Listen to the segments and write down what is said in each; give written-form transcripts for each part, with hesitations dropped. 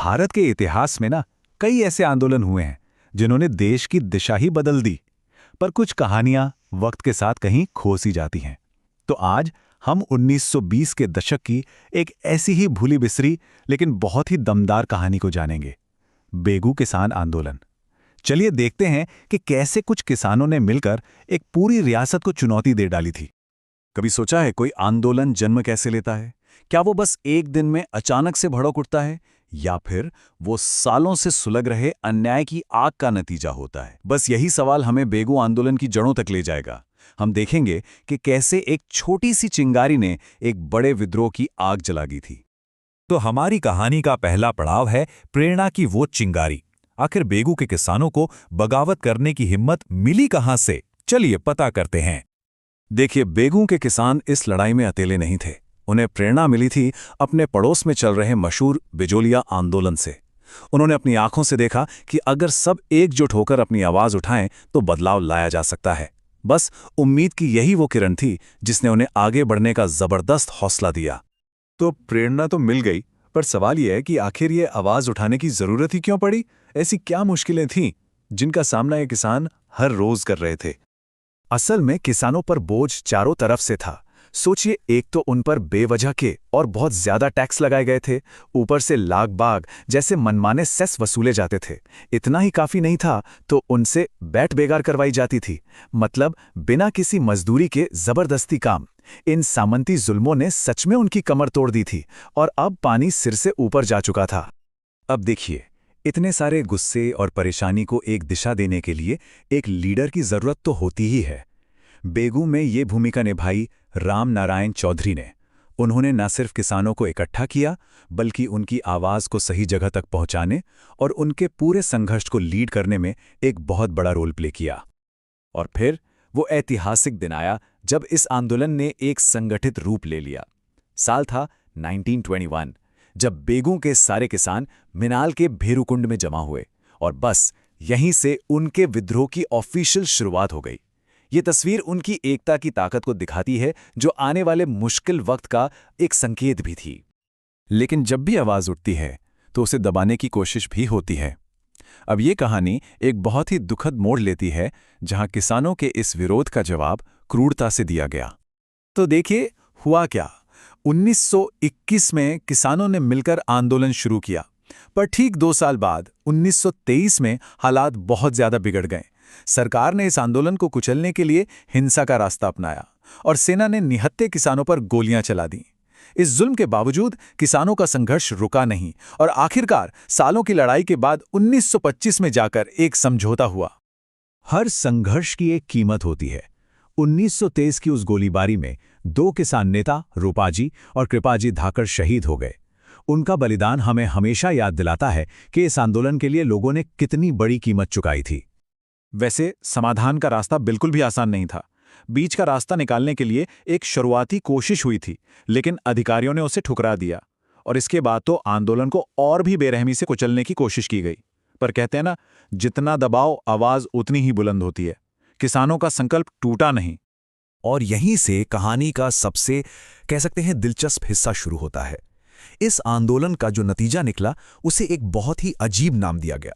भारत के इतिहास में ना कई ऐसे आंदोलन हुए हैं जिन्होंने देश की दिशा ही बदल दी। पर कुछ कहानियां वक्त के साथ कहीं खो सी जाती हैं। तो आज हम 1920 के दशक की एक ऐसी ही भूली बिसरी लेकिन बहुत ही दमदार कहानी को जानेंगे, बेगू किसान आंदोलन। चलिए देखते हैं कि कैसे कुछ किसानों ने मिलकर एक पूरी रियासत को चुनौती दे डाली थी। कभी सोचा है कोई आंदोलन जन्म कैसे लेता है? क्या वो बस एक दिन में अचानक से भड़क उठता है, या फिर वो सालों से सुलग रहे अन्याय की आग का नतीजा होता है? बस यही सवाल हमें बेगू आंदोलन की जड़ों तक ले जाएगा। हम देखेंगे कि कैसे एक छोटी सी चिंगारी ने एक बड़े विद्रोह की आग जला दी थी। तो हमारी कहानी का पहला पड़ाव है प्रेरणा की वो चिंगारी। आखिर बेगू के किसानों को बगावत करने की हिम्मत मिली कहां से? चलिए पता करते हैं। देखिए, बेगू के किसान इस लड़ाई में अकेले नहीं थे। उन्हें प्रेरणा मिली थी अपने पड़ोस में चल रहे मशहूर बिजोलिया आंदोलन से। उन्होंने अपनी आंखों से देखा कि अगर सब एकजुट होकर अपनी आवाज उठाएं तो बदलाव लाया जा सकता है। बस उम्मीद की यही वो किरण थी जिसने उन्हें आगे बढ़ने का जबरदस्त हौसला दिया। तो प्रेरणा तो मिल गई, पर सवाल यह है कि आखिर ये आवाज उठाने की जरूरत ही क्यों पड़ी? ऐसी क्या मुश्किलें थीं जिनका सामना ये किसान हर रोज कर रहे थे? असल में किसानों पर बोझ चारों तरफ से था। सोचिए, एक तो उन पर बेवजह के और बहुत ज्यादा टैक्स लगाए गए थे, ऊपर से लाग बाग जैसे मनमाने सेस वसूले जाते थे। इतना ही काफी नहीं था तो उनसे बैठ बेगार करवाई जाती थी, मतलब बिना किसी मजदूरी के जबरदस्ती काम। इन सामंती जुल्मों ने सच में उनकी कमर तोड़ दी थी और अब पानी सिर से ऊपर जा चुका था। अब देखिए, इतने सारे गुस्से और परेशानी को एक दिशा देने के लिए एक लीडर की जरूरत तो होती ही है। बेगू में ये भूमिका निभाई राम नारायण चौधरी ने। उन्होंने न सिर्फ किसानों को इकट्ठा किया, बल्कि उनकी आवाज को सही जगह तक पहुंचाने और उनके पूरे संघर्ष को लीड करने में एक बहुत बड़ा रोल प्ले किया। और फिर वो ऐतिहासिक दिन आया जब इस आंदोलन ने एक संगठित रूप ले लिया। साल था 1921, जब बेगू के सारे किसान मिनाल के भेरुकुंड में जमा हुए और बस यहीं से उनके विद्रोह की ऑफिशियल शुरुआत हो गई। ये तस्वीर उनकी एकता की ताकत को दिखाती है, जो आने वाले मुश्किल वक्त का एक संकेत भी थी। लेकिन जब भी आवाज उठती है तो उसे दबाने की कोशिश भी होती है। अब ये कहानी एक बहुत ही दुखद मोड़ लेती है, जहां किसानों के इस विरोध का जवाब क्रूरता से दिया गया। तो देखिए हुआ क्या। 1921 में किसानों ने मिलकर आंदोलन शुरू किया, पर ठीक 2 साल बाद 1923 में हालात बहुत ज्यादा बिगड़ गए। सरकार ने इस आंदोलन को कुचलने के लिए हिंसा का रास्ता अपनाया और सेना ने निहत्थे किसानों पर गोलियां चला दी। इस जुल्म के बावजूद किसानों का संघर्ष रुका नहीं और आखिरकार सालों की लड़ाई के बाद 1925 में जाकर एक समझौता हुआ। हर संघर्ष की एक कीमत होती है। 1923 की उस गोलीबारी में 2 किसान नेता रूपाजी और कृपाजी धाकर शहीद हो गए। उनका बलिदान हमें हमेशा याद दिलाता है कि इस आंदोलन के लिए लोगों ने कितनी बड़ी कीमत चुकाई थी। वैसे समाधान का रास्ता बिल्कुल भी आसान नहीं था। बीच का रास्ता निकालने के लिए एक शुरुआती कोशिश हुई थी, लेकिन अधिकारियों ने उसे ठुकरा दिया और इसके बाद तो आंदोलन को और भी बेरहमी से कुचलने की कोशिश की गई। पर कहते हैं ना, जितना दबाव आवाज उतनी ही बुलंद होती है। किसानों का संकल्प टूटा नहीं। और यहीं से कहानी का सबसे कह सकते हैं दिलचस्प हिस्सा शुरू होता है। इस आंदोलन का जो नतीजा निकला उसे एक बहुत ही अजीब नाम दिया गया।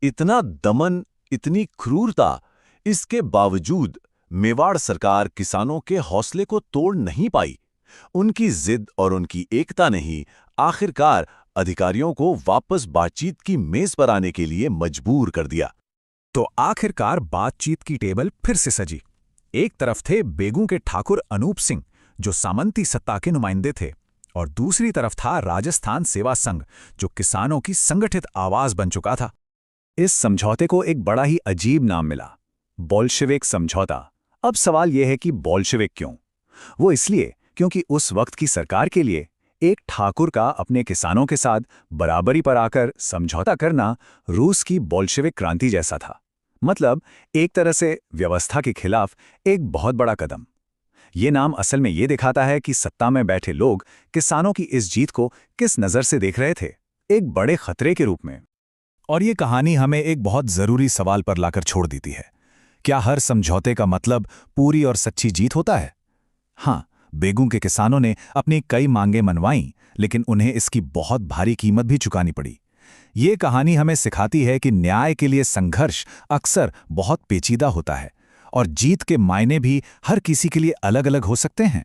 इतना दमन, इतनी क्रूरता, इसके बावजूद मेवाड़ सरकार किसानों के हौसले को तोड़ नहीं पाई। उनकी जिद और उनकी एकता ने ही आखिरकार अधिकारियों को वापस बातचीत की मेज पर आने के लिए मजबूर कर दिया। तो आखिरकार बातचीत की टेबल फिर से सजी। एक तरफ थे बेगू के ठाकुर अनूप सिंह, जो सामंती सत्ता के नुमाइंदे थे, और दूसरी तरफ था राजस्थान सेवा संघ, जो किसानों की संगठित आवाज बन चुका था। इस समझौते को एक बड़ा ही अजीब नाम मिला, बोल्शेविक समझौता। अब सवाल यह है कि बोल्शेविक क्यों? वो इसलिए क्योंकि उस वक्त की सरकार के लिए एक ठाकुर का अपने किसानों के साथ बराबरी पर आकर समझौता करना रूस की बोल्शेविक क्रांति जैसा था। मतलब एक तरह से व्यवस्था के खिलाफ एक बहुत बड़ा कदम। ये नाम असल में ये दिखाता है कि सत्ता में बैठे लोग किसानों की इस जीत को किस नज़र से देख रहे थे, एक बड़े खतरे के रूप में। और ये कहानी हमें एक बहुत ज़रूरी सवाल पर लाकर छोड़ देती है। क्या हर समझौते का मतलब पूरी और सच्ची जीत होता है? हाँ, बेगू के किसानों ने अपनी कई मांगें मनवाईं, लेकिन उन्हें इसकी बहुत भारी कीमत भी चुकानी पड़ी। ये कहानी हमें सिखाती है कि न्याय के लिए संघर्ष अक्सर बहुत पेचीदा होता है और जीत के मायने भी हर किसी के लिए अलग-अलग हो सकते हैं।